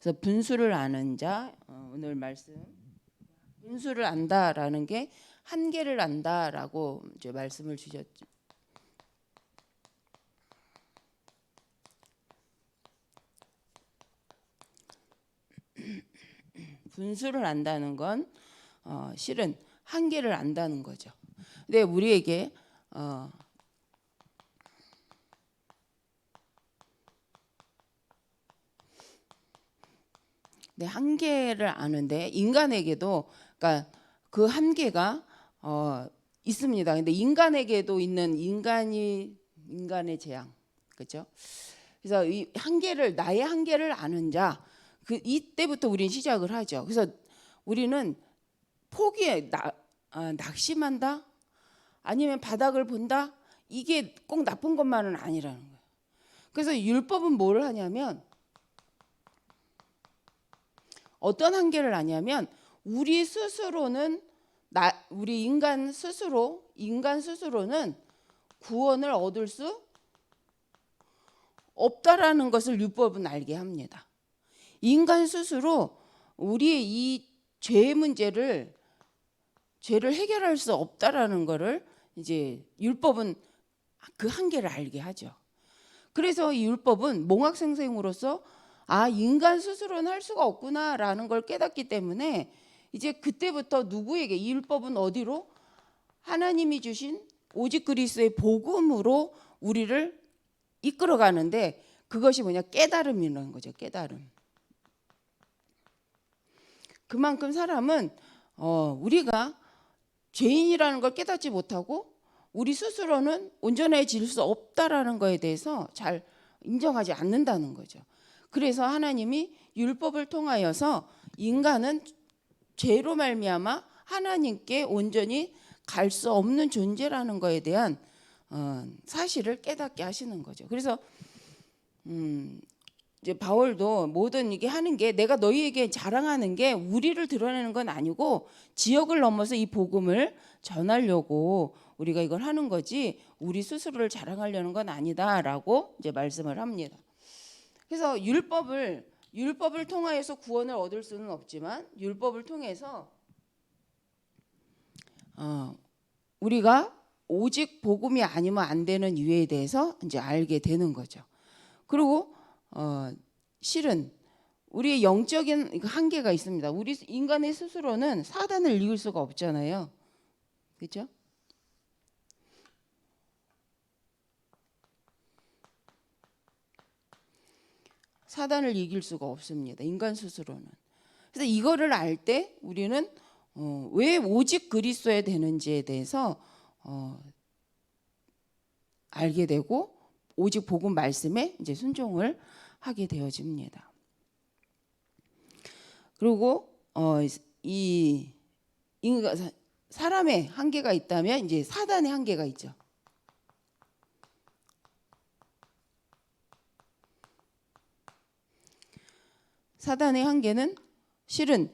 그래서 분수를 아는 자, 오늘 말씀 분수를 안다라는 게 한계를 안다라고 이제 말씀을 주셨죠. 분수를 안다는 건 실은 한계를 안다는 거죠. 근데 우리에게 한계를 아는데 인간에게도 그러니까 그 한계가 있습니다. 근데 인간에게도 있는 인간의 재앙, 그렇죠? 그래서 이 한계를 나의 한계를 아는 자, 그 이때부터 우리는 시작을 하죠. 그래서 우리는 포기해 낙심한다, 아니면 바닥을 본다, 이게 꼭 나쁜 것만은 아니라는 거예요. 그래서 율법은 뭘 하냐면 어떤 한계를 아냐면 우리 스스로는 우리 인간 스스로는 구원을 얻을 수 없다라는 것을 율법은 알게 합니다. 인간 스스로 우리의 이 죄의 문제를 죄를 해결할 수 없다라는 것을 이제 율법은 그 한계를 알게 하죠. 그래서 이 율법은 몽학생생으로서 인간 스스로는 할 수가 없구나라는 걸 깨닫기 때문에 이제 그때부터 누구에게 이 율법은 어디로 하나님이 주신 오직 그리스도의 복음으로 우리를 이끌어가는데 그것이 뭐냐 깨달음이라는 거죠. 깨달음. 그만큼 사람은 우리가 죄인이라는 걸 깨닫지 못하고 우리 스스로는 온전해질 수 없다라는 거에 대해서 잘 인정하지 않는다는 거죠. 그래서 하나님이 율법을 통하여서 인간은 죄로 말미암아 하나님께 온전히 갈 수 없는 존재라는 거에 대한 사실을 깨닫게 하시는 거죠. 그래서 이제 바울도 모든 이게 하는 게 내가 너희에게 자랑하는 게 우리를 드러내는 건 아니고 지역을 넘어서 이 복음을 전하려고 우리가 이걸 하는 거지 우리 스스로를 자랑하려는 건 아니다라고 이제 말씀을 합니다. 그래서 율법을 통하여서 구원을 얻을 수는 없지만 율법을 통해서 우리가 오직 복음이 아니면 안 되는 이유에 대해서 이제 알게 되는 거죠. 그리고 실은 우리의 영적인 한계가 있습니다. 우리 인간의 스스로는 사단을 이길 수가 없잖아요. 그렇죠? 사단을 이길 수가 없습니다. 인간 스스로는. 그래서 이거를 알 때 우리는 왜 오직 그리스도에 되는지에 대해서 알게 되고 오직 복음 말씀에 이제 순종을 하게 되어집니다. 그리고 이 사람의 한계가 있다면 이제 사단의 한계가 있죠. 사단의 한계는 실은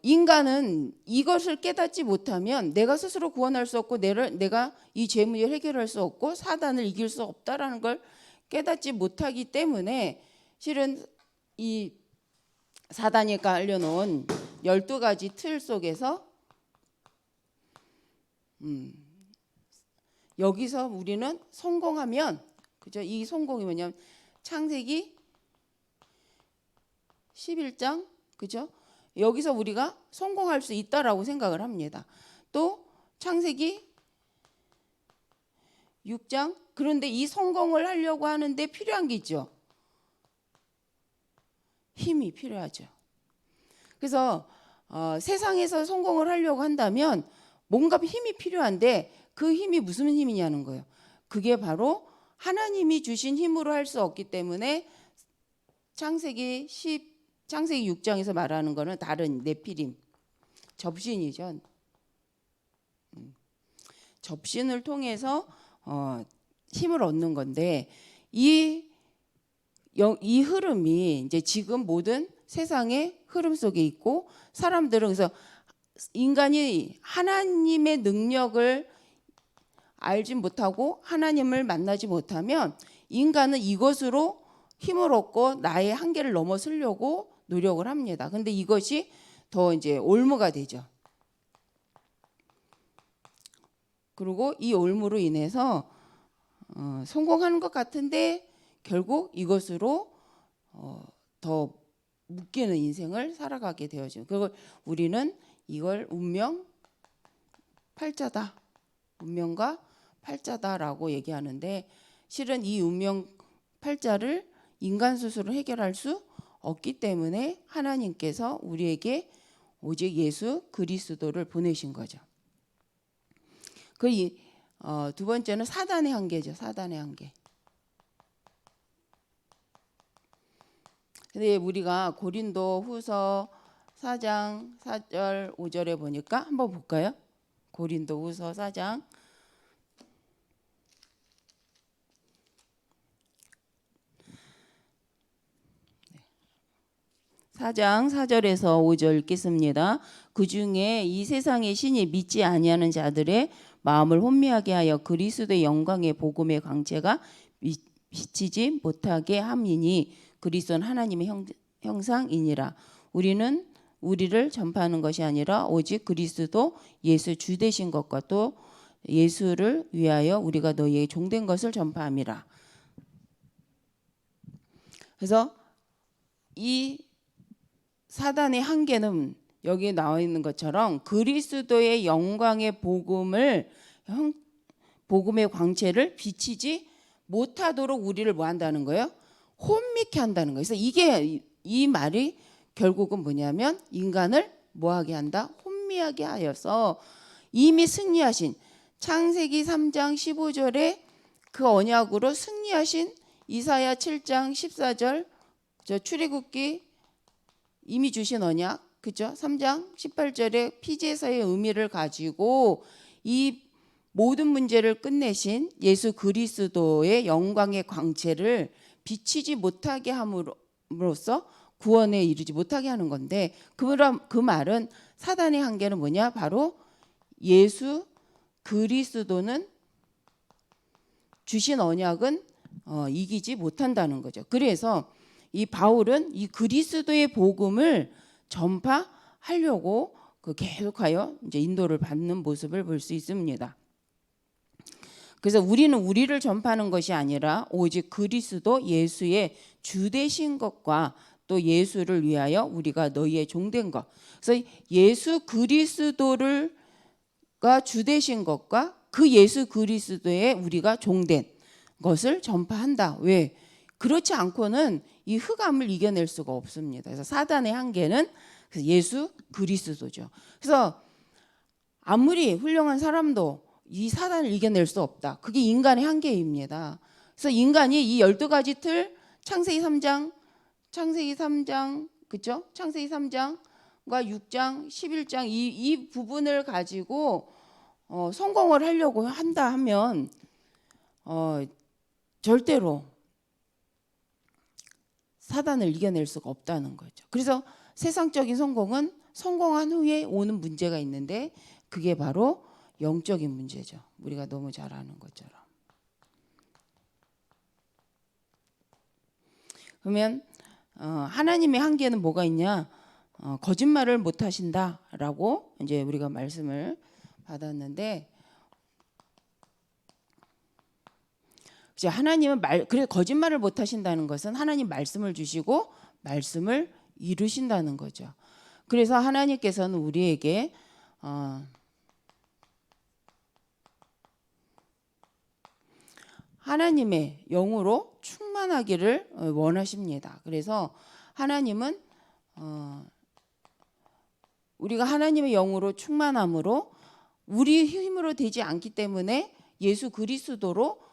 인간은 이것을 깨닫지 못하면 내가 스스로 구원할 수 없고 내가 이 죄 문제를 해결할 수 없고 사단을 이길 수 없다라는 걸 깨닫지 못하기 때문에 실은 이 사단이 깔려놓은 12가지 틀 속에서 여기서 우리는 성공하면 그죠? 이 성공이 뭐냐면 창세기 11장 그죠? 여기서 우리가 성공할 수 있다라고 생각을 합니다. 또 창세기 6장 그런데 이 성공을 하려고 하는데 필요한 게 있죠. 힘이 필요하죠. 그래서 세상에서 성공을 하려고 한다면 뭔가 힘이 필요한데 그 힘이 무슨 힘이냐는 거예요. 그게 바로 하나님이 주신 힘으로 할 수 없기 때문에 창세기 6장에서 말하는 거는 다른 네피림 접신이죠. 접신을 통해서 힘을 얻는 건데 이 흐름이 이제 지금 모든 세상의 흐름 속에 있고 사람들은 그래서 인간이 하나님의 능력을 알지 못하고 하나님을 만나지 못하면 인간은 이것으로 힘을 얻고 나의 한계를 넘어서려고 노력을 합니다. 근데 이것이 더 이제 올무가 되죠. 그리고 이 올무로 인해서 성공하는 것 같은데 결국 이것으로 더 묶이는 인생을 살아가게 되어지고, 그걸 우리는 이걸 운명 팔자다, 운명과 팔자다라고 얘기하는데, 실은 이 운명 팔자를 인간 스스로 해결할 수 없기 때문에 하나님께서 우리에게 오직 예수 그리스도를 보내신 거죠. 두 번째는 사단의 한계죠. 사단의 한계. 근데 우리가 고린도 후서 4장 4절 5절에 보니까 한번 볼까요? 고린도 후서 4장 4절에서 5절 읽겠습니다. 그 중에 이 세상의 신이 믿지 아니하는 자들의 마음을 혼미하게 하여 그리스도의 영광의 복음의 광채가 비치지 못하게 함이니 그리스도는 하나님의 형상이니라. 우리는 우리를 전파하는 것이 아니라 오직 그리스도 예수 주 되신 것과 또 예수를 위하여 우리가 너희에게 종된 것을 전파함이라. 그래서 이 사단의 한계는 여기에 나와 있는 것처럼 그리스도의 영광의 복음의 광채를 비치지 못하도록 우리를 뭐 한다는 거예요? 혼미케 한다는 거예요. 그래서 이 말이 결국은 뭐냐면 인간을 뭐하게 한다? 혼미하게 하여서 이미 승리하신 창세기 3장 15절에 그 언약으로 승리하신 이사야 7장 14절 저 출애굽기 이미 주신 언약, 그죠? 3장 18절에 피제사의 의미를 가지고 이 모든 문제를 끝내신 예수 그리스도의 영광의 광채를 비치지 못하게 함으로써 구원에 이르지 못하게 하는 건데, 그 말은 사단의 한계는 뭐냐? 바로 예수 그리스도는 주신 언약은 이기지 못한다는 거죠. 그래서 이 바울은 이 그리스도의 복음을 전파하려고 계속하여 이제 인도를 받는 모습을 볼 수 있습니다. 그래서 우리는 우리를 전파하는 것이 아니라 오직 그리스도 예수의 주 되신 것과 또 예수를 위하여 우리가 너희의 종된 것. 그래서 예수 그리스도가 주 되신 것과 그 예수 그리스도에 우리가 종된 것을 전파한다. 왜? 그렇지 않고는 이 흑암을 이겨낼 수가 없습니다. 그래서 사단의 한계는 예수 그리스도죠. 그래서 아무리 훌륭한 사람도 이 사단을 이겨낼 수 없다. 그게 인간의 한계입니다. 그래서 인간이 이 12가지 틀 창세기 3장 그죠? 창세기 3장과 6장, 11장 이 부분을 가지고 성공을 하려고 한다 하면 절대로 사단을 이겨낼 수가 없다는 거죠. 그래서 세상적인 성공은 성공한 후에 오는 문제가 있는데 그게 바로 영적인 문제죠. 우리가 너무 잘 아는 것처럼. 그러면 하나님의 한계는 뭐가 있냐? 거짓말을 못 하신다라고 이제 우리가 말씀을 받았는데, 하나님은 그래 거짓말을 못 하신다는 것은 하나님 말씀을 주시고 말씀을 이루신다는 거죠. 그래서 하나님께서는 우리에게 하나님의 영으로 충만하기를 원하십니다. 그래서 하나님은 우리가 하나님의 영으로 충만함으로 우리 힘으로 되지 않기 때문에 예수 그리스도로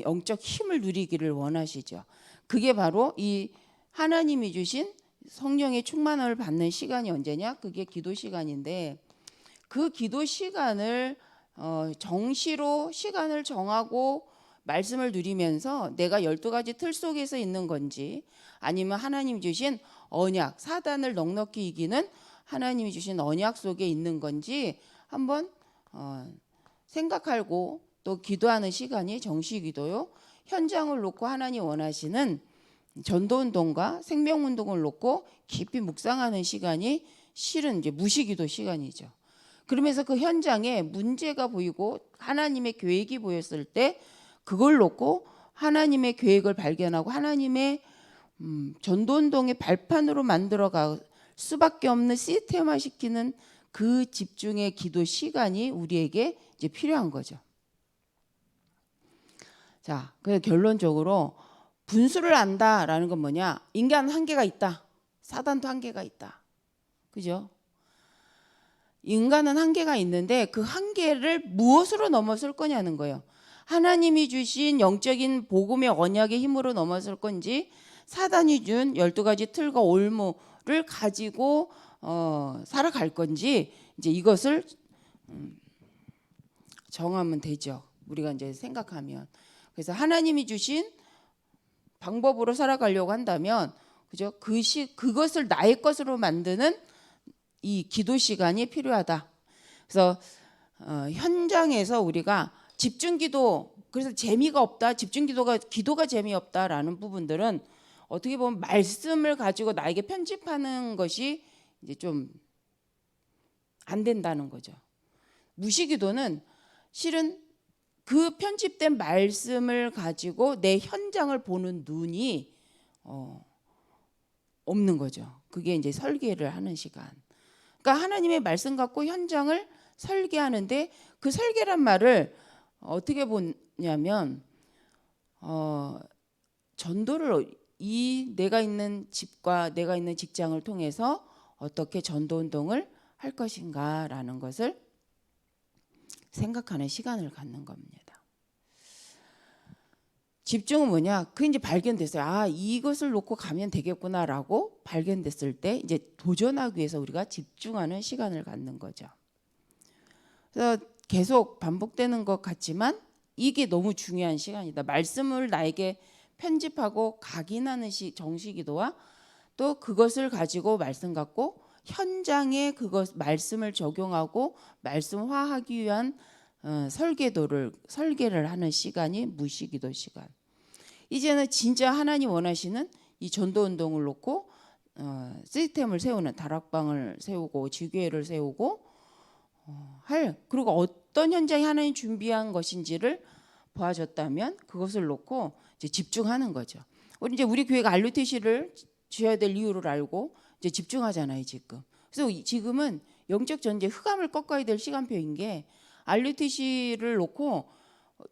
영적 힘을 누리기를 원하시죠. 그게 바로 이 하나님이 주신 성령의 충만함을 받는 시간이 언제냐? 그게 기도 시간인데, 그 기도 시간을 정시로 시간을 정하고 말씀을 누리면서 내가 12가지 틀 속에서 있는 건지, 아니면 하나님 주신 언약, 사단을 넉넉히 이기는 하나님이 주신 언약 속에 있는 건지 한번 생각하고 또 기도하는 시간이 정시 기도요. 현장을 놓고 하나님 원하시는 전도운동과 생명운동을 놓고 깊이 묵상하는 시간이 실은 이제 무시기도 시간이죠. 그러면서 그 현장에 문제가 보이고 하나님의 계획이 보였을 때 그걸 놓고 하나님의 계획을 발견하고 하나님의 전도운동의 발판으로 만들어갈 수밖에 없는 시스템화 시키는 그 집중의 기도 시간이 우리에게 이제 필요한 거죠. 자, 그래서 결론적으로 분수를 안다라는 건 뭐냐? 인간은 한계가 있다. 사단도 한계가 있다. 그죠? 인간은 한계가 있는데 그 한계를 무엇으로 넘어설 거냐는 거예요. 하나님이 주신 영적인 복음의 언약의 힘으로 넘어설 건지 사단이 준 12가지 틀과 올무를 가지고 살아갈 건지 이제 이것을 정하면 되죠. 우리가 이제 생각하면. 그래서 하나님이 주신 방법으로 살아가려고 한다면 그죠? 그것을 나의 것으로 만드는 이 기도 시간이 필요하다. 그래서 현장에서 우리가 집중기도 그래서 재미가 없다. 기도가 재미없다라는 부분들은 어떻게 보면 말씀을 가지고 나에게 편집하는 것이 이제 좀 안 된다는 거죠. 무시기도는 실은 그 편집된 말씀을 가지고 내 현장을 보는 눈이 없는 거죠. 그게 이제 설계를 하는 시간. 그러니까 하나님의 말씀 갖고 현장을 설계하는데 그 설계란 말을 어떻게 보냐면 전도를 내가 있는 집과 내가 있는 직장을 통해서 어떻게 전도 운동을 할 것인가라는 것을 생각하는 시간을 갖는 겁니다. 집중은 뭐냐? 그 이제 발견됐어요. 아, 이것을 놓고 가면 되겠구나라고 발견됐을 때 이제 도전하기 위해서 우리가 집중하는 시간을 갖는 거죠. 그래서 계속 반복되는 것 같지만 이게 너무 중요한 시간이다. 말씀을 나에게 편집하고 각인하는 정시기도와 또 그것을 가지고 말씀 갖고 현장에 말씀을 적용하고 말씀화하기 위한 설계를 하는 시간이 무시기도 시간. 이제는 진짜 하나님 원하시는 이 전도 운동을 놓고 시스템을 세우는 다락방을 세우고 지교회를 세우고 그리고 어떤 현장에 하나님 준비한 것인지를 보아줬다면 그것을 놓고 이제 집중하는 거죠. 우리 교회가 RUTC를 지어야 될 이유를 알고 이제 집중하잖아요, 지금. 그래서 지금은 영적 전제 흑암을 꺾어야 될 시간표인 게 RUTC를 놓고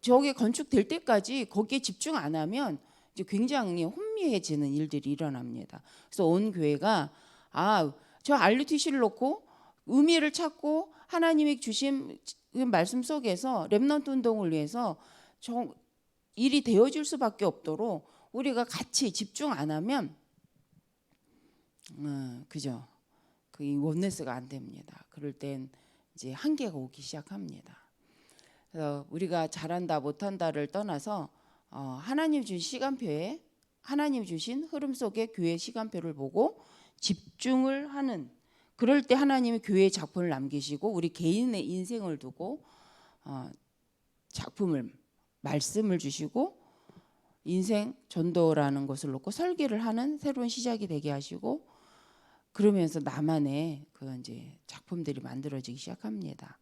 저게 건축될 때까지 거기에 집중 안 하면 이제 굉장히 혼미해지는 일들이 일어납니다. 그래서 온 교회가 저 RUTC를 놓고 의미를 찾고 하나님이 주신 말씀 속에서 렘넌트 운동을 위해서 일이 되어질 수밖에 없도록 우리가 같이 집중 안 하면 그죠? 그 원네스가 안 됩니다. 그럴 땐 이제 한계가 오기 시작합니다. 그래서 우리가 잘한다 못한다를 떠나서 하나님 주신 시간표에 하나님 주신 흐름 속의 교회 시간표를 보고 집중을 하는 그럴 때 하나님이 교회의 작품을 남기시고 우리 개인의 인생을 두고 작품을 말씀을 주시고 인생 전도라는 것을 놓고 설계를 하는 새로운 시작이 되게 하시고 그러면서 나만의 그 이제 작품들이 만들어지기 시작합니다.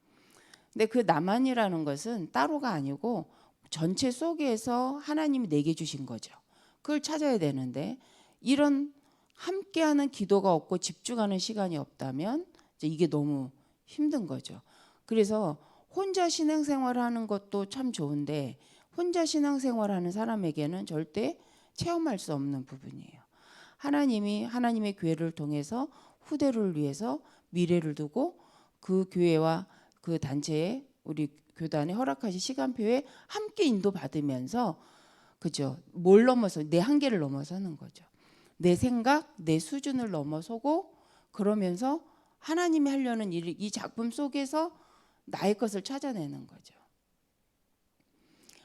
근데 그 나만이라는 것은 따로가 아니고 전체 속에서 하나님이 내게 주신 거죠. 그걸 찾아야 되는데 이런 함께하는 기도가 없고 집중하는 시간이 없다면 이제 이게 너무 힘든 거죠. 그래서 혼자 신앙생활하는 것도 참 좋은데 혼자 신앙생활하는 사람에게는 절대 체험할 수 없는 부분이에요. 하나님이 하나님의 교회를 통해서 후대를 위해서 미래를 두고 그 교회와 그 단체에 우리 교단에 허락하신 시간표에 함께 인도받으면서 그죠? 뭘 넘어서 내 한계를 넘어서는 거죠. 내 생각, 내 수준을 넘어서고 그러면서 하나님이 하려는 일, 이 작품 속에서 나의 것을 찾아내는 거죠.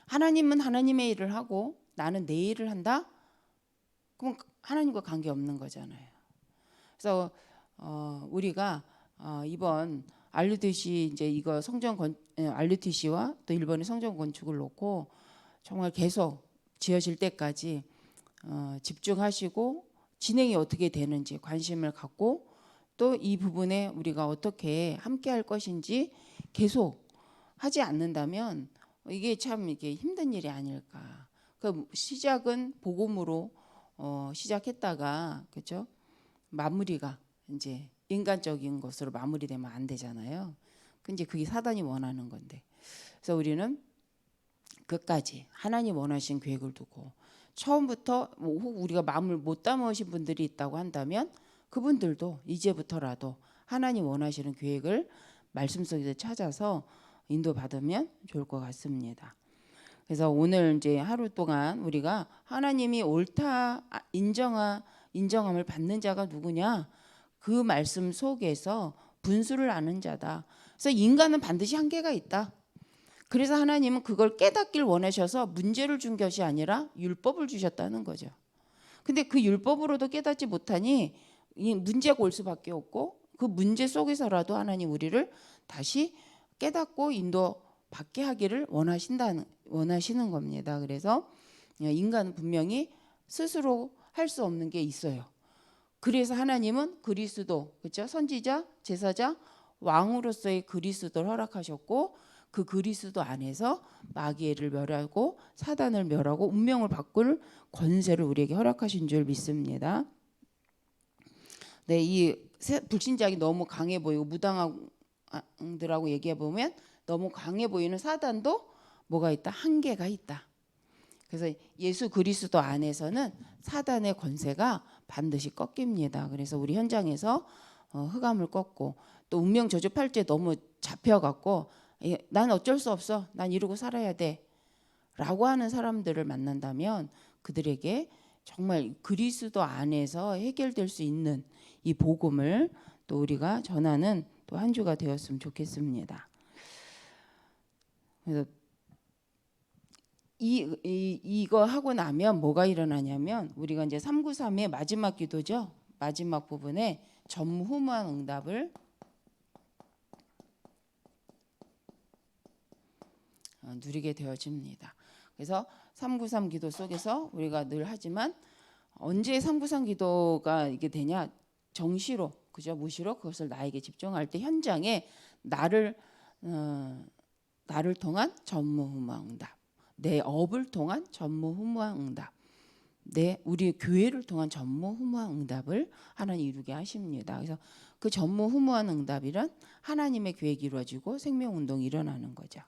하나님은 하나님의 일을 하고 나는 내 일을 한다? 그럼 하나님과 관계없는 거잖아요. 그래서 우리가 이번 RUTC 이제 이거 RUTC와 또 일본의 성전 건축을 놓고 정말 계속 지어질 때까지 집중하시고 진행이 어떻게 되는지 관심을 갖고 또 이 부분에 우리가 어떻게 함께 할 것인지 계속 하지 않는다면 이게 참 이게 힘든 일이 아닐까. 그 시작은 복음으로 시작했다가 그죠? 마무리가 이제 인간적인 것으로 마무리되면 안 되잖아요. 근데 그게 사단이 원하는 건데. 그래서 우리는 끝까지 하나님 원하신 계획을 두고 처음부터 혹 우리가 마음을 못 담으신 분들이 있다고 한다면 그분들도 이제부터라도 하나님 원하시는 계획을 말씀 속에서 찾아서 인도받으면 좋을 것 같습니다. 그래서 오늘 이제 하루 동안 우리가 하나님이 옳다 인정함을 받는 자가 누구냐? 그 말씀 속에서 분수를 아는 자다. 그래서 인간은 반드시 한계가 있다. 그래서 하나님은 그걸 깨닫길 원하셔서 문제를 준 것이 아니라 율법을 주셨다는 거죠. 근데 그 율법으로도 깨닫지 못하니 이 문제가 올 수밖에 없고 그 문제 속에서라도 하나님 우리를 다시 깨닫고 인도받게 하기를 원하시는 겁니다. 그래서 인간은 분명히 스스로 할 수 없는 게 있어요. 그래서 하나님은 그리스도, 그렇죠? 선지자, 제사자, 왕으로서의 그리스도를 허락하셨고 그 그리스도 안에서 마귀를 멸하고 사단을 멸하고 운명을 바꿀 권세를 우리에게 허락하신 줄 믿습니다. 네, 이 불신자가 너무 강해 보이고 무당들하고 얘기해 보면 너무 강해 보이는 사단도 뭐가 있다? 한계가 있다. 그래서 예수 그리스도 안에서는 사단의 권세가 반드시 꺾입니다. 그래서 우리 현장에서 흑암을 꺾고 또 운명 저주 팔찌에 너무 잡혀갖고 난 어쩔 수 없어. 난 이러고 살아야 돼. 라고 하는 사람들을 만난다면 그들에게 정말 그리스도 안에서 해결될 수 있는 이 복음을 또 우리가 전하는 또 한 주가 되었으면 좋겠습니다. 그래서 이거 하고 나면 뭐가 일어나냐면 우리가 이제 393의 마지막 기도죠. 마지막 부분에 전무후무한 응답을 누리게 되어집니다. 그래서 393 기도 속에서 우리가 늘 하지만 언제 393 기도가 이게 되냐? 정시로, 그죠? 무시로 그것을 나에게 집중할 때 현장에 나를 통한 전무후무한 응답, 내 업을 통한 전무후무한 응답, 우리 교회를 통한 전무후무한 응답을 하나님 이루게 하십니다. 그래서 그 전무후무한 응답이란 하나님의 계획이 이루어지고 생명운동이 일어나는 거죠.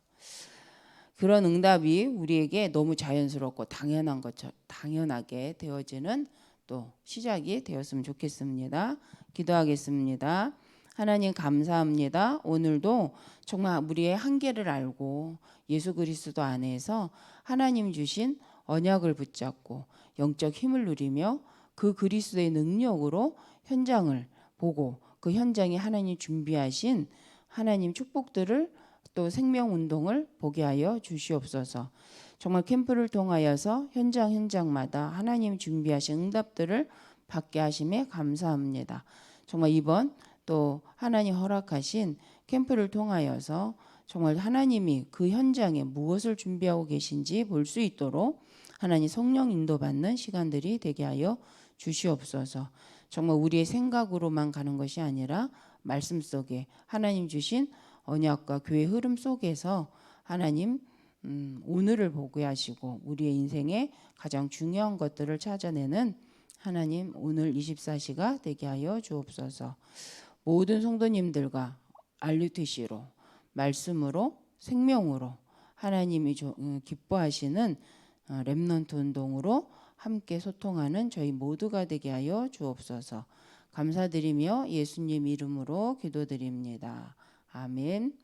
그런 응답이 우리에게 너무 자연스럽고 당연하게 되어지는 또 시작이 되었으면 좋겠습니다. 기도하겠습니다. 하나님 감사합니다. 오늘도 정말 우리의 한계를 알고 예수 그리스도 안에서 하나님 주신 언약을 붙잡고 영적 힘을 누리며 그 그리스도의 능력으로 현장을 보고 그 현장에 하나님 준비하신 하나님 축복들을 또 생명운동을 보게 하여 주시옵소서. 정말 캠프를 통하여서 현장마다 하나님 준비하신 응답들을 받게 하심에 감사합니다. 정말 이번 또 하나님 허락하신 캠프를 통하여서 정말 하나님이 그 현장에 무엇을 준비하고 계신지 볼 수 있도록 하나님 성령 인도받는 시간들이 되게 하여 주시옵소서. 정말 우리의 생각으로만 가는 것이 아니라 말씀 속에 하나님 주신 언약과 교회 흐름 속에서 하나님 오늘을 보게 하시고 우리의 인생에 가장 중요한 것들을 찾아내는 하나님 오늘 24시가 되게 하여 주옵소서. 모든 성도님들과 RUTC로 말씀으로 생명으로 하나님이 기뻐하시는 렘넌트 운동으로 함께 소통하는 저희 모두가 되게 하여 주옵소서. 감사드리며 예수님 이름으로 기도드립니다. 아멘.